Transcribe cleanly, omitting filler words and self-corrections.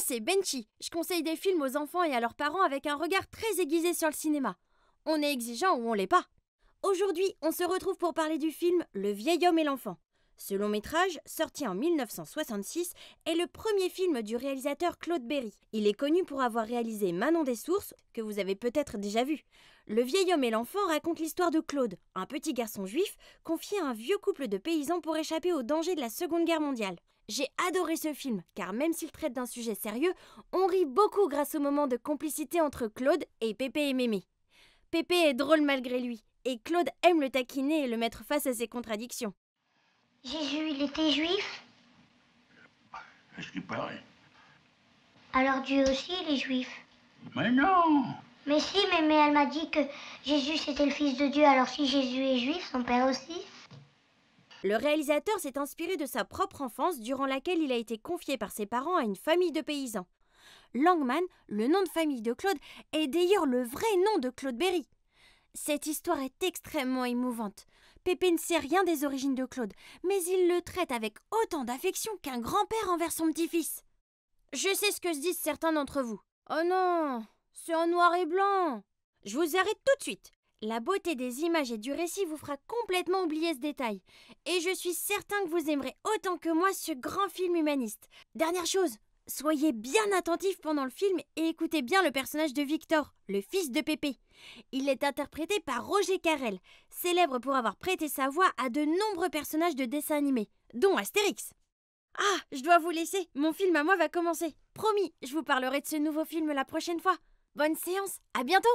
c'est Benchy. Je conseille des films aux enfants et à leurs parents avec un regard très aiguisé sur le cinéma. On est exigeant ou on l'est pas. Aujourd'hui, on se retrouve pour parler du film Le vieil homme et l'enfant. Ce long métrage, sorti en 1966, est le premier film du réalisateur Claude Berry. Il est connu pour avoir réalisé Manon des Sources, que vous avez peut-être déjà vu. Le vieil homme et l'enfant raconte l'histoire de Claude, un petit garçon juif confié à un vieux couple de paysans pour échapper aux dangers de la Seconde Guerre mondiale. J'ai adoré ce film, car même s'il traite d'un sujet sérieux, on rit beaucoup grâce au moment de complicité entre Claude et Pépé et Mémé. Pépé est drôle malgré lui, et Claude aime le taquiner et le mettre face à ses contradictions. Jésus, il était juif? C'est ce qui paraît. Alors Dieu aussi, il est juif. Mais non! Mais si, mais elle m'a dit que Jésus c'était le fils de Dieu, alors si Jésus est juif, son père aussi? Le réalisateur s'est inspiré de sa propre enfance durant laquelle il a été confié par ses parents à une famille de paysans. Langman, le nom de famille de Claude, est d'ailleurs le vrai nom de Claude Berry. Cette histoire est extrêmement émouvante. Pépé ne sait rien des origines de Claude, mais il le traite avec autant d'affection qu'un grand-père envers son petit-fils. Je sais ce que se disent certains d'entre vous. Oh non, c'est en noir et blanc. Je vous arrête tout de suite. La beauté des images et du récit vous fera complètement oublier ce détail. Et je suis certain que vous aimerez autant que moi ce grand film humaniste. Dernière chose, soyez bien attentifs pendant le film et écoutez bien le personnage de Victor, le fils de Pépé. Il est interprété par Roger Carrel, célèbre pour avoir prêté sa voix à de nombreux personnages de dessins animés, dont Astérix. Ah, je dois vous laisser, mon film à moi va commencer. Promis, je vous parlerai de ce nouveau film la prochaine fois. Bonne séance, à bientôt!